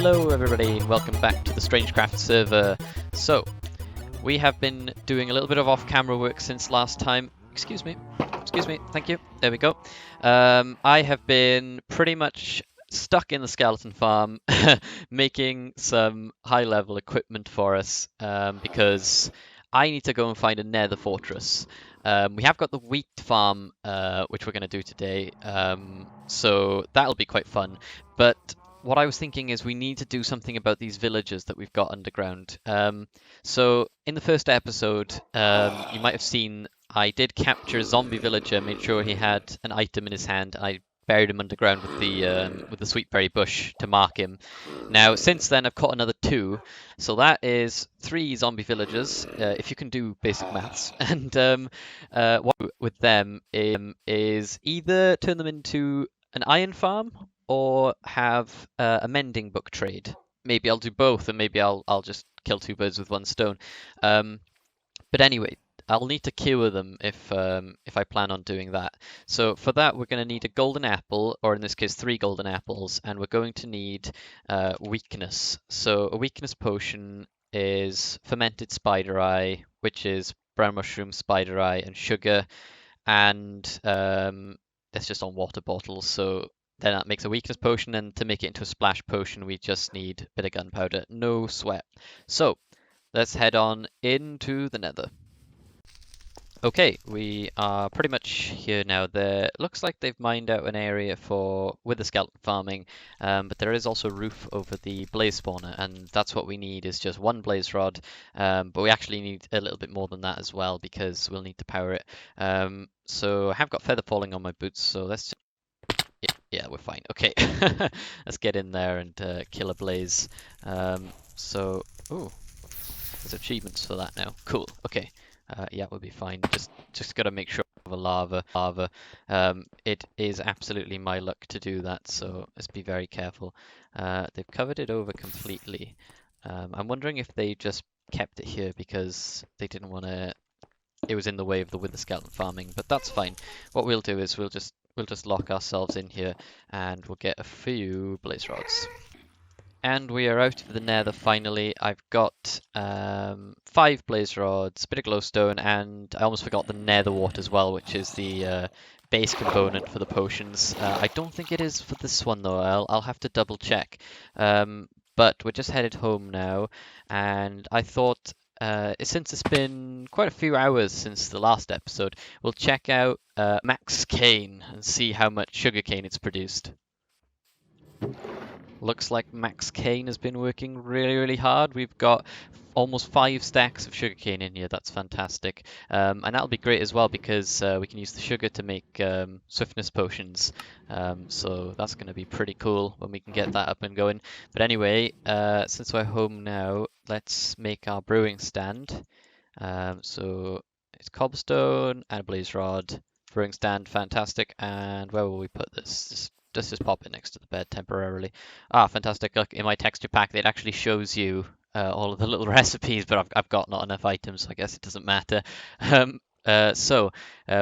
Hello everybody, welcome back to the StrangeCraft server. So, we have been doing a little bit of off-camera work since last time. Excuse me, thank you. There we go. I have been pretty much stuck in the skeleton farm making some high-level equipment for us because I need to go and find a Nether fortress. We have got the wheat farm, which we're going to do today, so that'll be quite fun. But what I was thinking is we need to do something about these villagers that we've got underground. So in the first episode, you might have seen I did capture a zombie villager, made sure he had an item in his hand. I buried him underground with the sweetberry bush to mark him. Now, since then, I've caught another 2, so that is 3 zombie villagers, if you can do basic maths. And what I do with them is either turn them into an iron farm or have a mending book trade. Maybe I'll do both, and maybe I'll just kill 2 birds with 1 stone. But anyway, I'll need to cure them if I plan on doing that. So for that, we're going to need a golden apple, or in this case, 3 golden apples, and we're going to need weakness. So a weakness potion is fermented spider eye, which is brown mushroom, spider eye, and sugar, and that's just on water bottles. So then that makes a weakness potion, and to make it into a splash potion, we just need a bit of gunpowder. No sweat. So let's head on into the Nether. Okay, we are pretty much here now. There looks like they've mined out an area with the skeleton farming, but there is also a roof over the blaze spawner, and that's what we need is just 1 blaze rod. But we actually need a little bit more than that as well because we'll need to power it. So I have got feather falling on my boots, so let's just... yeah, we're fine. Okay, let's get in there and kill a blaze. So, ooh, there's achievements for that now. Cool. Okay. Yeah, we'll be fine. Just gotta make sure of a lava. It is absolutely my luck to do that, so let's be very careful. They've covered it over completely. I'm wondering if they just kept it here because they didn't want to. It was in the way of the wither skeleton farming, but that's fine. What we'll do is we'll just lock ourselves in here, and we'll get a few blaze rods. And we are out of the Nether finally. I've got 5 blaze rods, a bit of glowstone, and I almost forgot the Nether wart as well, which is the base component for the potions. I don't think it is for this one though. I'll have to double check. But we're just headed home now, and I thought since it's been quite a few hours since the last episode, we'll check out Max Cane and see how much sugarcane it's produced. Looks like Max Cane has been working really hard. We've got almost 5 stacks of sugarcane in here. That's fantastic. And that'll be great as well because we can use the sugar to make swiftness potions. So that's going to be pretty cool when we can get that up and going. But anyway, since we're home now, let's make our brewing stand. So it's cobblestone and a blaze rod. Brewing stand, fantastic. And where will we put this? Let's just pop it next to the bed temporarily. Ah, fantastic. Look, in my texture pack, it actually shows you all of the little recipes, but I've got not enough items, so I guess it doesn't matter. So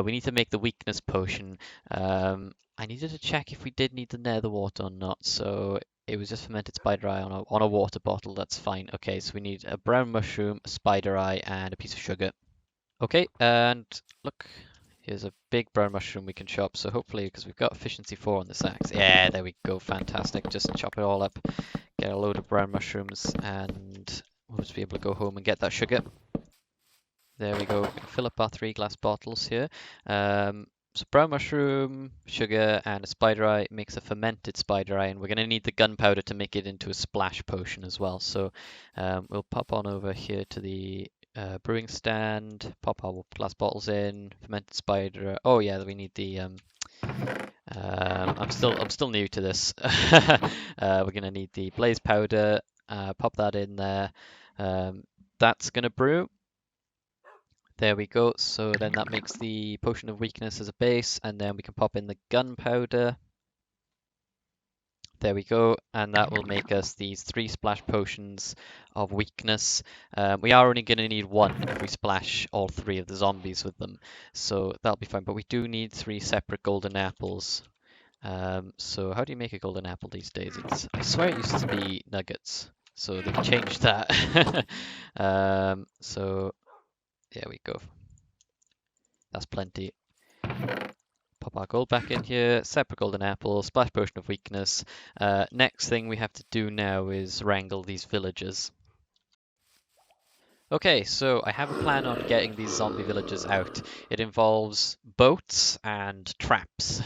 we need to make the weakness potion. I needed to check if we did need the nether wart or not, so it was just fermented spider eye on a water bottle. That's fine. Okay, so we need a brown mushroom, a spider eye, and a piece of sugar. Okay, and look. Here's a big brown mushroom we can chop, so hopefully, because we've got efficiency 4 on this axe. Yeah, there we go, fantastic. Just chop it all up, get a load of brown mushrooms, and we'll just be able to go home and get that sugar. There we go, fill up our 3 glass bottles here. So brown mushroom, sugar, and a spider eye makes a fermented spider eye, and we're going to need the gunpowder to make it into a splash potion as well. So we'll pop on over here to the brewing stand, pop our glass bottles in, fermented spider. Oh yeah, we need the. I'm still new to this. We're gonna need the blaze powder. Pop that in there. That's gonna brew. There we go. So then that makes the potion of weakness as a base, and then we can pop in the gunpowder. There we go, and that will make us these 3 splash potions of weakness. We are only going to need 1 if we splash all 3 of the zombies with them, so that'll be fine. But we do need 3 separate golden apples. So how do you make a golden apple these days? I swear it used to be nuggets, so they've changed that. So there we go. That's plenty. Pop our gold back in here, separate golden apple, splash potion of weakness. Next thing we have to do now is wrangle these villagers. Okay, so I have a plan on getting these zombie villagers out. It involves boats and traps.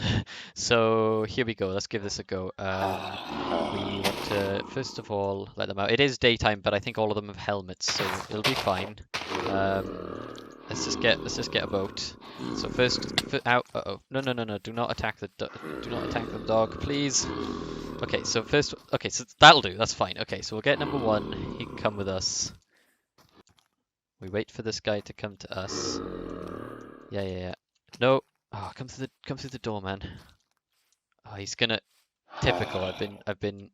So here we go, let's give this a go. We want to, first of all, let them out. It is daytime, but I think all of them have helmets, so it'll be fine. Let's just get a boat. So first, out. Uh-oh. No. Do not attack the dog, please. Okay, so first. Okay, so that'll do. That's fine. Okay, so we'll get number one. He can come with us. We wait for this guy to come to us. Yeah. No. Oh, come through the door, man. Oh, he's gonna. Typical. I've been.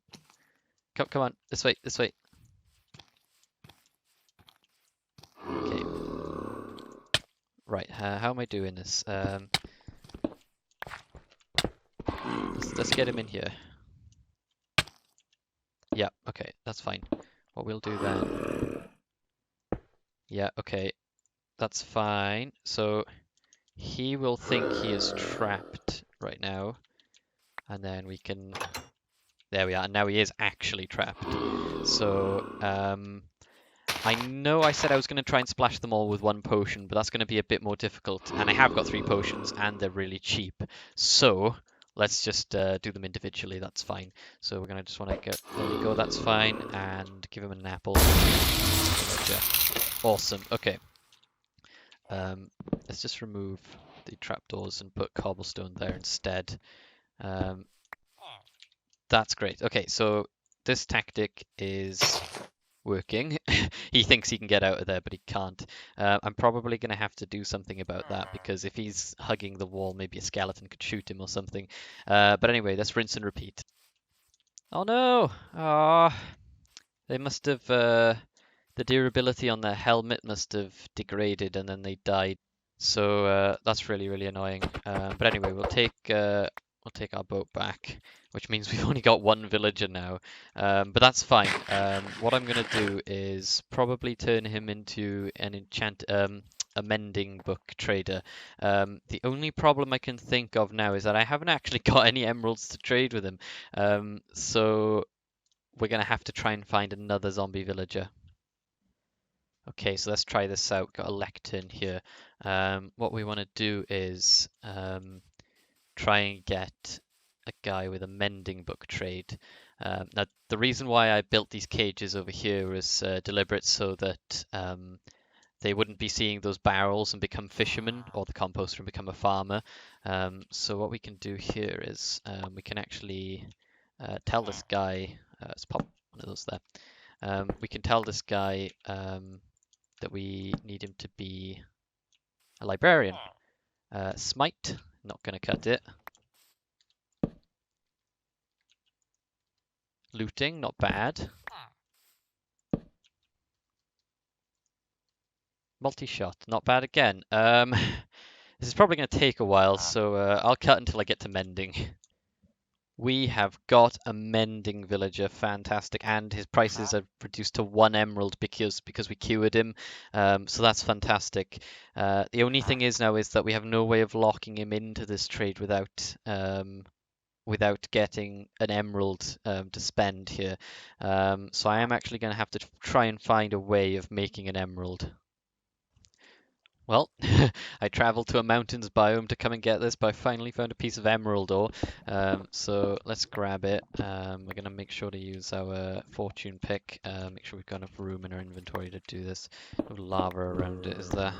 Come on. This way. Okay. Right. How am I doing this? Let's get him in here. Yeah. Okay. That's fine. What we'll do then. Yeah. Okay. That's fine. So he will think he is trapped right now, and then we can. There we are. And now he is actually trapped. So I know I said I was going to try and splash them all with one potion, but that's going to be a bit more difficult. And I have got 3 potions, and they're really cheap. So let's just do them individually. That's fine. So we're going to just want to get. There we go. That's fine. And give him an apple. Awesome. Okay. Let's just remove the trapdoors and put cobblestone there instead. That's great. Okay, so this tactic is working. He thinks he can get out of there, but he can't. I'm probably going to have to do something about that, because if he's hugging the wall, maybe a skeleton could shoot him or something. But anyway, let's rinse and repeat. Oh no! Ah, they must have the durability on their helmet must have degraded, and then they died. So that's really annoying. But anyway, we'll take our boat back, which means we've only got 1 villager now. But that's fine. What I'm gonna do is probably turn him into an a mending book trader. The only problem I can think of now is that I haven't actually got any emeralds to trade with him. So we're gonna have to try and find another zombie villager. Okay, so let's try this out. Got a lectern here. What we want to do is try and get a guy with a mending book trade. Now, the reason why I built these cages over here is deliberate, so that they wouldn't be seeing those barrels and become fishermen, or the composter and become a farmer. So what we can do here is we can actually tell this guy, let's pop one of those there. We can tell this guy that we need him to be a librarian. Smite, not going to cut it. Looting, not bad. Multi-shot, not bad again. This is probably going to take a while, so I'll cut until I get to mending. We have got a mending villager, fantastic, and his prices are reduced to 1 emerald because we cured him, so that's fantastic. The only thing is now is that we have no way of locking him into this trade without getting an emerald to spend here. So I am actually going to have to try and find a way of making an emerald. Well, I traveled to a mountains biome to come and get this, but I finally found a piece of emerald ore. So let's grab it. We're going to make sure to use our fortune pick. Make sure we've got enough room in our inventory to do this. No lava around it, is there?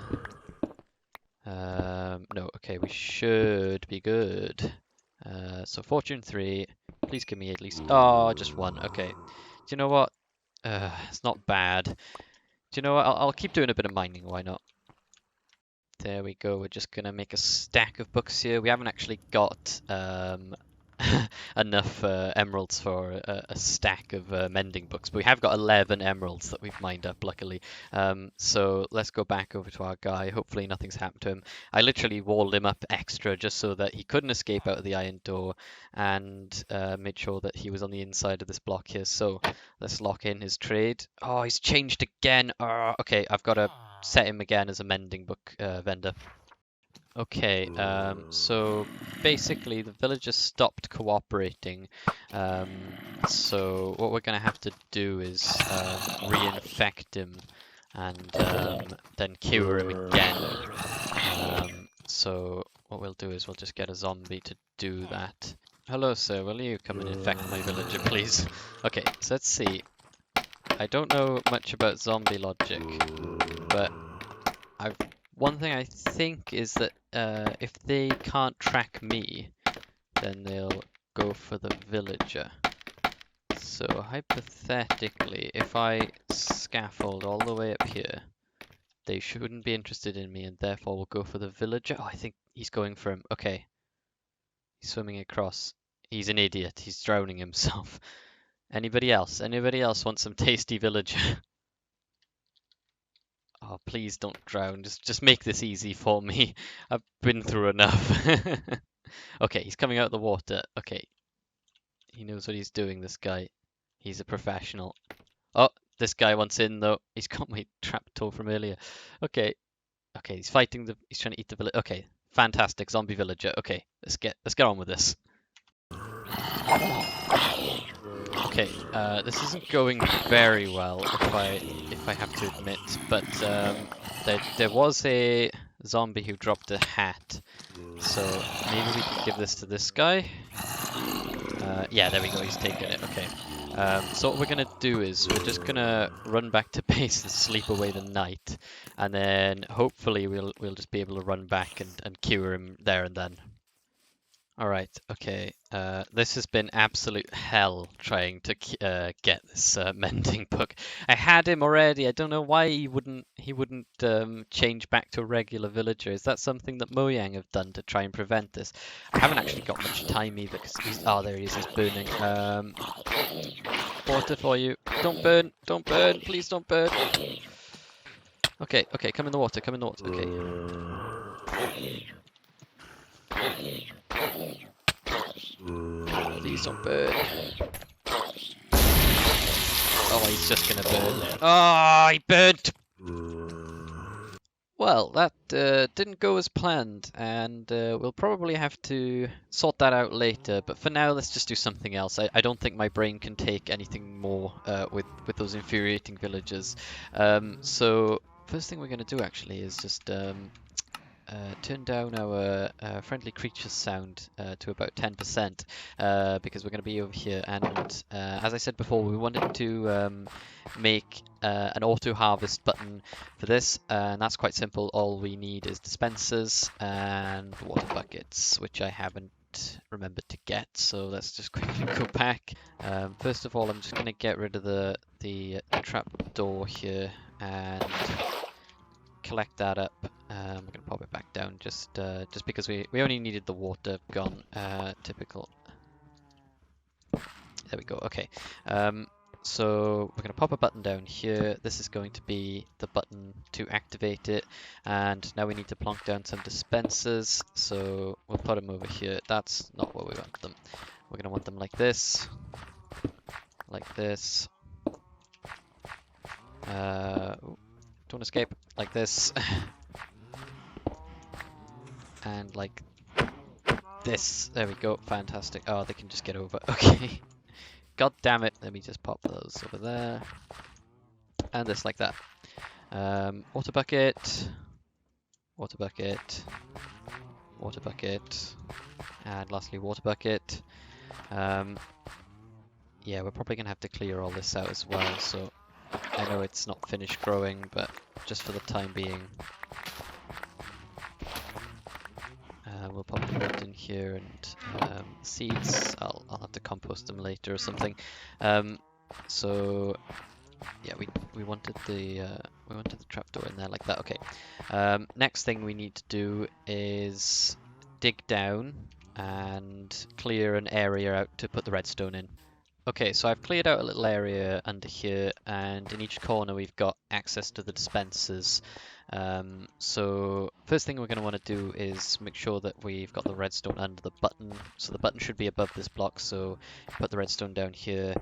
No, okay, we should be good. So fortune 3. Please give me at least... Oh, just 1. Okay. Do you know what? It's not bad. Do you know what? I'll keep doing a bit of mining. Why not? There we go. We're just going to make a stack of books here. We haven't actually got... enough emeralds for a stack of mending books. But we have got 11 emeralds that we've mined up, luckily. So let's go back over to our guy. Hopefully nothing's happened to him. I literally walled him up extra just so that he couldn't escape out of the iron door, and made sure that he was on the inside of this block here. So let's lock in his trade. Oh, he's changed again. Okay, I've got to set him again as a mending book vendor. Okay, so basically the villagers stopped cooperating. So what we're going to have to do is reinfect him and then cure him again. So what we'll do is we'll just get a zombie to do that. Hello, sir. Will you come and infect my villager, please? Okay, so let's see. I don't know much about zombie logic, but one thing I think is that if they can't track me, then they'll go for the villager. So hypothetically, if I scaffold all the way up here, they shouldn't be interested in me and therefore will go for the villager. Oh, I think he's going for him. Okay. He's swimming across. He's an idiot. He's drowning himself. Anybody else? Anybody else want some tasty villager? Oh, please don't drown. Just make this easy for me. I've been through enough. Okay, he's coming out of the water. Okay. He knows what he's doing, this guy. He's a professional. Oh, this guy wants in though. He's got my trapdoor from earlier. Okay. Okay, he's fighting he's trying to eat the village. Okay. Fantastic zombie villager. Okay, let's get on with this. Okay, this isn't going very well, if I have to admit, but there was a zombie who dropped a hat, so maybe we can give this to this guy. Yeah, there we go. He's taking it. Okay. So what we're gonna do is we're just gonna run back to base and sleep away the night, and then hopefully we'll just be able to run back and cure him there and then. Alright, okay. This has been absolute hell trying to get this mending book. I had him already. I don't know why he wouldn't change back to a regular villager. Is that something that Mojang have done to try and prevent this? I haven't actually got much time either because oh, there he is. He's burning. Water for you. Don't burn. Don't burn. Please don't burn. Okay, okay. Come in the water. Come in the water. Okay. Please don't burn. Oh, he's just gonna burn. Oh, he burnt! Well, that didn't go as planned, and we'll probably have to sort that out later, but for now, let's just do something else. I don't think my brain can take anything more with those infuriating villagers. So, first thing we're going to do, actually, is just turn down our friendly creatures sound to about 10% because we're going to be over here, and as I said before, we wanted to make an auto harvest button for this, and that's quite simple. All we need is dispensers and water buckets, which I haven't remembered to get, so let's just quickly go back. First of all, I'm just going to get rid of the trap door here and collect that up. I'm going to pop it back down just because we only needed the water gone. Typical. There we go. Okay. So we're going to pop a button down here. This is going to be the button to activate it. And now we need to plonk down some dispensers. So we'll put them over here. That's not where we want them. We're going to want them like this. Like this. Don't escape. Like this. And like this. There we go. Fantastic. Oh, they can just get over. Okay. God damn it. Let me just pop those over there. And this like that. Water bucket. Water bucket. Water bucket. And lastly, water bucket. Yeah, we're probably going to have to clear all this out as well. So I know it's not finished growing, but just for the time being, we'll pop the wood in here, and seeds, I'll have to compost them later or something. So yeah, we wanted the trapdoor in there like that. Okay. Next thing we need to do is dig down and clear an area out to put the redstone in. Okay, so I've cleared out a little area under here, and in each corner we've got access to the dispensers. So first thing we're going to want to do is make sure that we've got the redstone under the button. So the button should be above this block, so put the redstone down here,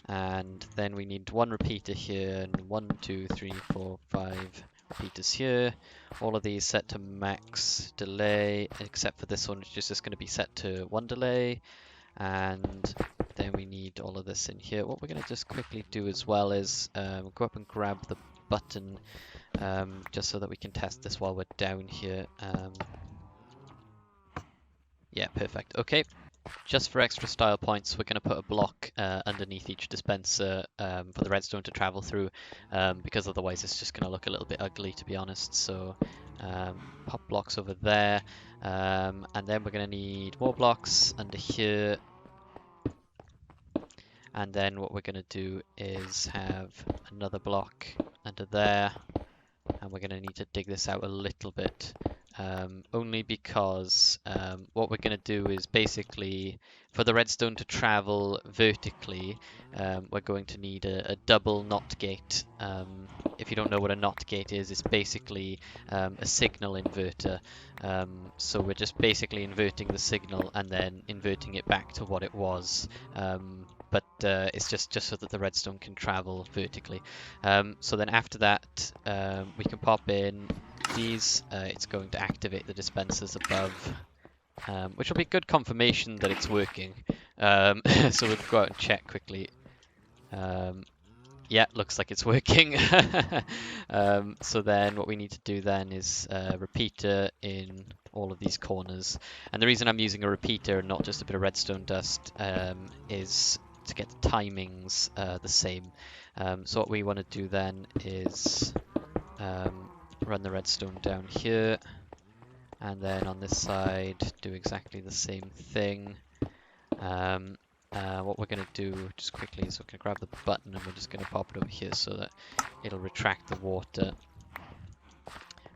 and then we need one repeater here, and 1, 2, 3, 4, 5 repeaters here. All of these set to max delay, except for this one, which is just going to be set to 1 delay. And then we need all of this in here. What we're going to just quickly do as well is go up and grab the button just so that we can test this while we're down here. Yeah, perfect. Okay, just for extra style points, we're going to put a block underneath each dispenser for the redstone to travel through, because otherwise it's just going to look a little bit ugly, to be honest. So pop blocks over there, and then we're going to need more blocks under here. And then what we're going to do is have another block under there, and we're going to need to dig this out a little bit, only because what we're going to do is basically, for the redstone to travel vertically, we're going to need a double NOT gate. If you don't know what a NOT gate is, it's basically a signal inverter. So we're just basically inverting the signal and then inverting it back to what it was. But it's just so that the redstone can travel vertically. So then after that, we can pop in these. It's going to activate the dispensers above, which will be good confirmation that it's working. So we'll go out and check quickly. Yeah, looks like it's working. So then what we need to do then is repeater in all of these corners. And the reason I'm using a repeater and not just a bit of redstone dust is to get the timings the same. So what we want to do then is run the redstone down here, and then on this side do exactly the same thing. What we're going to do just quickly is we're going to grab the button and we're just going to pop it over here so that it'll retract the water.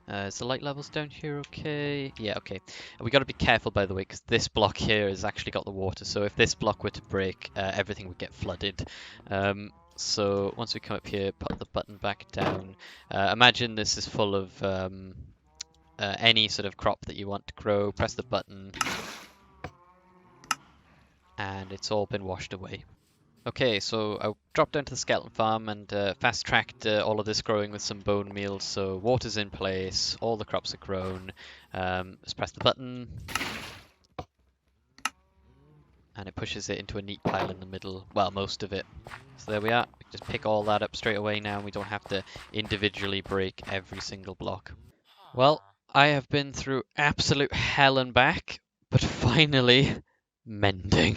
Is the light levels down here okay? Yeah, okay. And we got to be careful, by the way, because this block here has actually got the water. So if this block were to break, everything would get flooded. So once we come up here, put the button back down. Imagine this is full of any sort of crop that you want to grow. Press the button, and it's all been washed away. Okay, so I dropped down to the skeleton farm and fast-tracked all of this growing with some bone meal. So water's in place, all the crops are grown. Just press the button, and it pushes it into a neat pile in the middle. Well, most of it. So there we are. We can just pick all that up straight away now. We don't have to individually break every single block. Well, I have been through absolute hell and back, but finally, mending.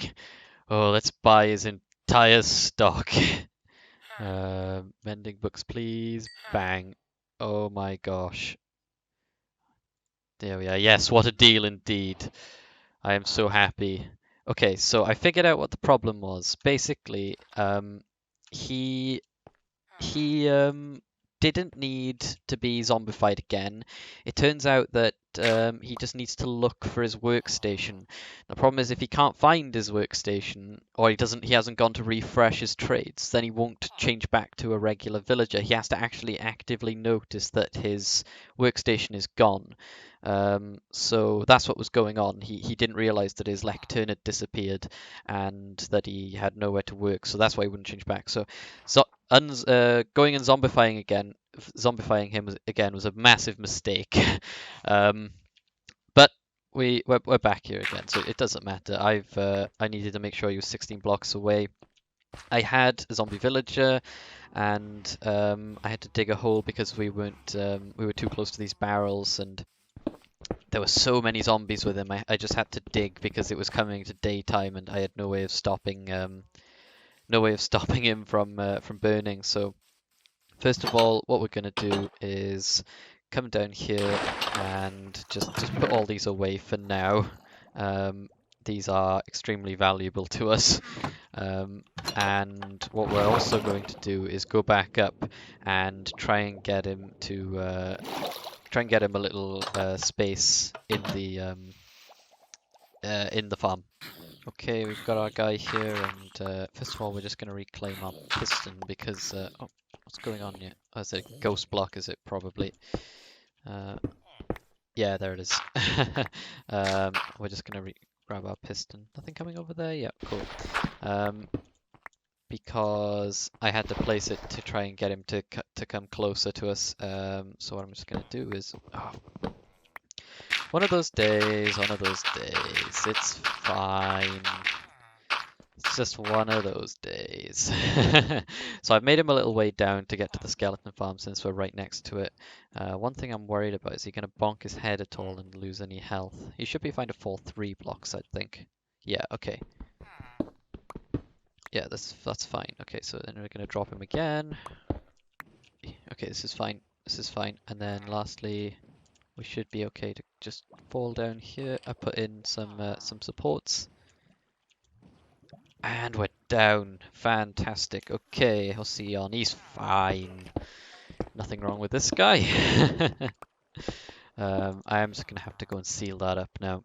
Oh, let's buy his entire stock. Mending books, please. Bang. Oh my gosh. There we are. Yes, what a deal indeed. I am so happy. Okay, so I figured out what the problem was. Basically, he didn't need to be zombified again. It turns out that he just needs to look for his workstation. The problem is if he can't find his workstation, or he hasn't gone to refresh his trades, then he won't change back to a regular villager. He has to actually actively notice that his workstation is gone. So that's what was going on. He didn't realize that his lectern had disappeared and that he had nowhere to work, so that's why he wouldn't change back. So going and zombifying him again was a massive mistake. But we're back here again, so it doesn't matter. I needed to make sure he was 16 blocks away. I had a zombie villager, and I had to dig a hole because we were too close to these barrels, and there were so many zombies with him. I just had to dig because it was coming to daytime, and I had no way of stopping him from burning. So first of all, what we're going to do is come down here and just put all these away for now. These are extremely valuable to us. And what we're also going to do is go back up and try and get him a little space in the in the farm. Okay, we've got our guy here, and first of all, we're just going to reclaim our piston because oh, what's going on here? Oh, is it a ghost block? Is it probably? Uh, yeah, there it is. We're just going to grab our piston. Nothing coming over there? Yeah, cool. Because I had to place it to try and get him to come closer to us. So what I'm just going to do is, oh, one of those days, one of those days. It's fine. It's just one of those days. So I've made him a little way down to get to the skeleton farm since we're right next to it. One thing I'm worried about is he going to bonk his head at all and lose any health. He should be fine to fall 3 blocks, I think. Yeah, okay. Yeah, that's fine. Okay, so then we're going to drop him again. Okay, this is fine. This is fine. And then lastly, we should be okay to just fall down here. I put in some supports. And we're down. Fantastic. Okay, I'll see you on. He's fine. Nothing wrong with this guy. I am just going to have to go and seal that up now.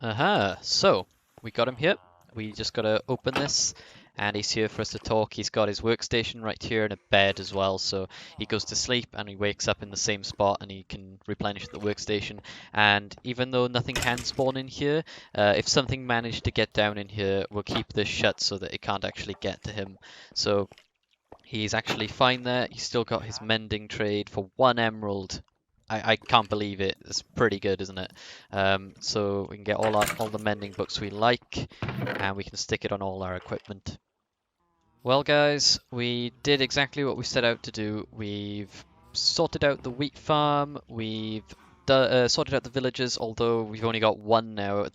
Aha, so we got him here. We just got to open this and he's here for us to talk. He's got his workstation right here and a bed as well, so he goes to sleep and he wakes up in the same spot and he can replenish the workstation. And even though nothing can spawn in here, if something managed to get down in here, we'll keep this shut so that it can't actually get to him. So he's actually fine there. He's still got his mending trade for 1 emerald. I can't believe it. It's pretty good, isn't it? So we can get all the mending books we like, and we can stick it on all our equipment. Well, guys, we did exactly what we set out to do. We've sorted out the wheat farm. We've sorted out the villagers, although we've only got 1 now,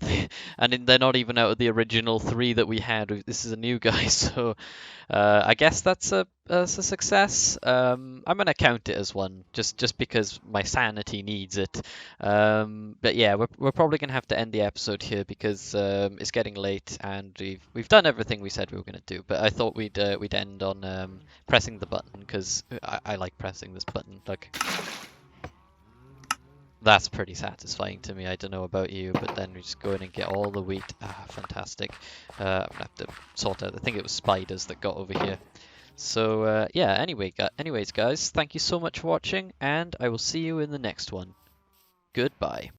and they're not even out of the original 3 that we had. This is a new guy, so I guess that's a success. I'm gonna count it as 1, just because my sanity needs it. But yeah, we're probably gonna have to end the episode here because it's getting late and we've done everything we said we were gonna do. But I thought we'd end on pressing the button because I like pressing this button. Like, that's pretty satisfying to me. I don't know about you, but then we just go in and get all the wheat. Ah, fantastic. I'm gonna have to sort out. I think it was spiders that got over here. So yeah. Anyways, guys, thank you so much for watching, and I will see you in the next one. Goodbye.